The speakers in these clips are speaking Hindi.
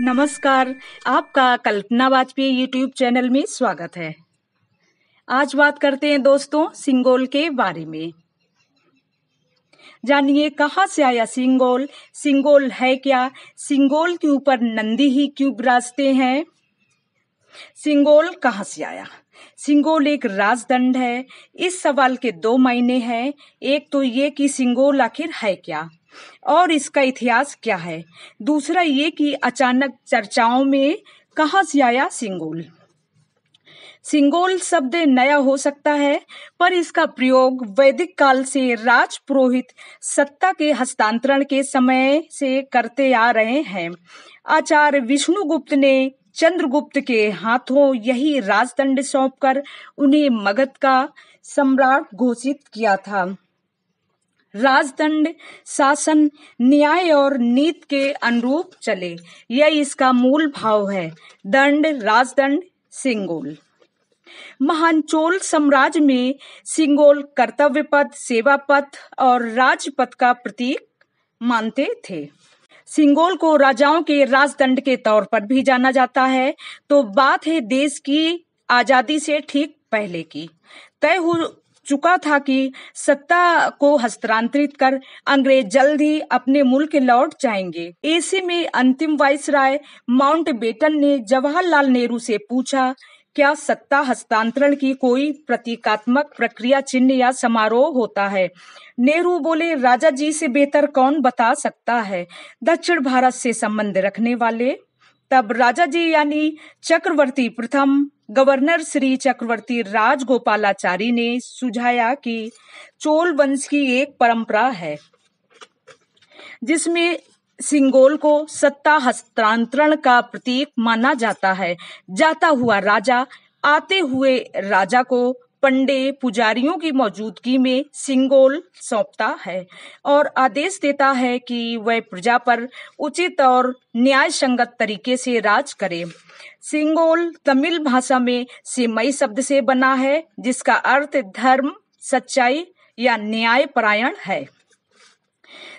नमस्कार। आपका कल्पना वाजपेयी यूट्यूब चैनल में स्वागत है। आज बात करते हैं दोस्तों सिंगोल के बारे में। जानिए कहाँ से आया सिंगोल, सिंगोल है क्या, सिंगोल के ऊपर नंदी ही क्यों विराजते हैं। सिंगोल कहाँ से आया? सिंगोल एक राजदंड है। इस सवाल के दो मायने हैं। एक तो ये कि सिंगोल आखिर है क्या और इसका इतिहास क्या है। दूसरा ये कि अचानक चर्चाओं में कहाँ से आया सिंगोल। सिंगोल शब्द नया हो सकता है, पर इसका प्रयोग वैदिक काल से राज पुरोहित सत्ता के हस्तांतरण के समय से करते आ रहे हैं। आचार्य विष्णुगुप्त ने चंद्रगुप्त के हाथों यही राजदंड सौंपकर उन्हें मगध का सम्राट घोषित किया था। राजदंड शासन, न्याय और नीति के अनुरूप चले, यह इसका मूल भाव है। दंड, राजदंड, सिंगोल। महान चोल साम्राज्य में सिंगोल कर्तव्य पथ, सेवा पथ और राजपथ का प्रतीक मानते थे। सिंगोल को राजाओं के राजदंड के तौर पर भी जाना जाता है। तो बात है देश की आजादी से ठीक पहले की। तय हो चुका था कि सत्ता को हस्तांतरित कर अंग्रेज जल्द ही अपने मुल्क लौट जाएंगे। ऐसे में अंतिम वाइसराय माउंटबेटन ने जवाहरलाल नेहरू से पूछा, क्या सत्ता हस्तांतरण की कोई प्रतीकात्मक प्रक्रिया, चिन्ह या समारोह होता है? नेहरू बोले, राजा जी से बेहतर कौन बता सकता है, दक्षिण भारत से संबंध रखने वाले। तब राजा जी यानी चक्रवर्ती प्रथम गवर्नर श्री चक्रवर्ती राजगोपालाचारी ने सुझाया कि चोल वंश की एक परंपरा है जिसमें सिंगोल को सत्ता हस्तांतरण का प्रतीक माना जाता है। जाता हुआ राजा आते हुए राजा को पंडे पुजारियों की मौजूदगी में सिंगोल सौंपता है और आदेश देता है कि वह प्रजा पर उचित और न्याय संगत तरीके से राज करे। सिंगोल तमिल भाषा में सिमई शब्द से बना है, जिसका अर्थ धर्म, सच्चाई या न्याय परायण है।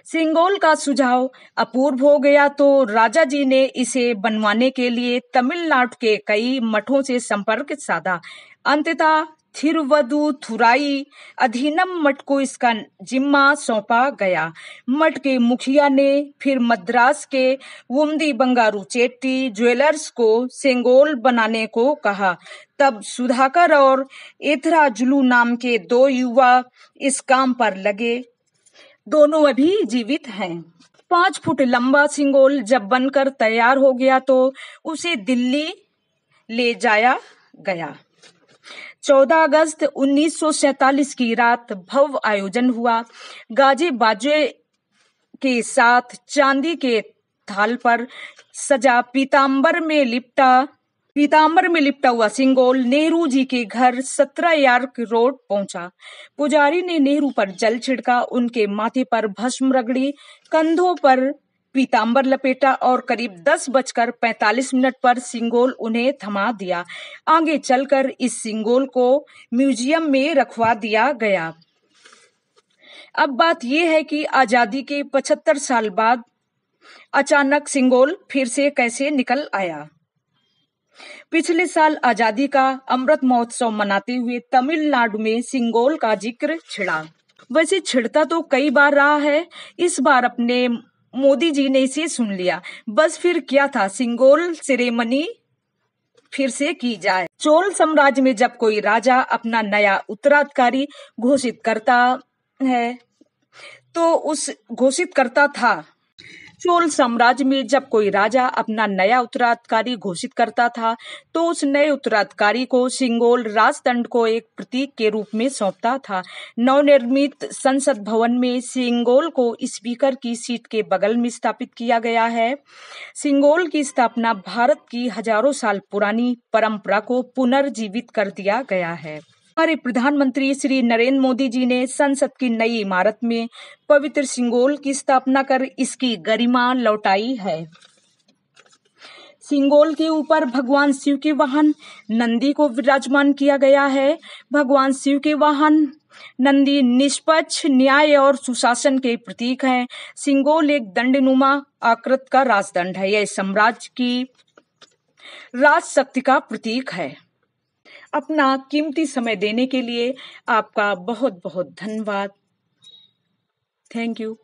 सिंगोल का सुझाव अपूर्व हो गया तो राजा जी ने इसे बनवाने के लिए तमिलनाडु के कई मठों से संपर्क साधा। अंततः थिरुवदुथुराई अधीनम मठ को इसका जिम्मा सौंपा गया। मठ के मुखिया ने फिर मद्रास के वुमदी बंगारू चेट्टी ज्वेलर्स को सिंगोल बनाने को कहा। तब सुधाकर और एथराजुलू नाम के दो युवा इस काम पर लगे। दोनों अभी जीवित हैं। 5 फुट लंबा सिंगोल जब बनकर तैयार हो गया तो उसे दिल्ली ले जाया गया। 14 अगस्त 1947 की रात भव्य आयोजन हुआ। गाजे बाजे के साथ चांदी के थाल पर सजा पीताम्बर में लिपटा हुआ सिंगोल नेहरू जी के घर 17 यार्क रोड पहुंचा। पुजारी ने नेहरू पर जल छिड़का, उनके माथे पर भस्म रगड़ी, कंधों पर पीताम्बर लपेटा और करीब 10:45 पर सिंगोल उन्हें थमा दिया। आगे चलकर इस सिंगोल को म्यूजियम में रखवा दिया गया। अब बात यह है कि आजादी के 75 साल बाद अचानक सिंगोल फिर से कैसे निकल आया। पिछले साल आजादी का अमृत महोत्सव मनाते हुए तमिलनाडु में सिंगोल का जिक्र छिड़ा। वैसे छिड़ता तो कई बार रहा है, इस बार अपने मोदी जी ने इसे सुन लिया। बस फिर क्या था, सिंगोल सेरेमनी फिर से की जाए। चोल साम्राज्य में जब कोई राजा अपना नया उत्तराधिकारी घोषित करता है तो उस घोषित करता था चोल साम्राज्य में जब कोई राजा अपना नया उत्तराधिकारी घोषित करता था तो उस नए उत्तराधिकारी को सिंगोल राजदंड को एक प्रतीक के रूप में सौंपता था। नवनिर्मित संसद भवन में सिंगोल को स्पीकर की सीट के बगल में स्थापित किया गया है। सिंगोल की स्थापना भारत की हजारों साल पुरानी परंपरा को पुनर्जीवित कर दिया गया है। हमारे प्रधानमंत्री श्री नरेंद्र मोदी जी ने संसद की नई इमारत में पवित्र सिंगोल की स्थापना कर इसकी गरिमा लौटाई है। सिंगोल के ऊपर भगवान शिव के वाहन नंदी को विराजमान किया गया है। भगवान शिव के वाहन नंदी निष्पक्ष, न्याय और सुशासन के प्रतीक हैं। सिंगोल एक दंडनुमा आकृति का राजदंड है। यह साम्राज्य की राजशक्ति का प्रतीक है। अपना कीमती समय देने के लिए आपका बहुत बहुत धन्यवाद। Thank you.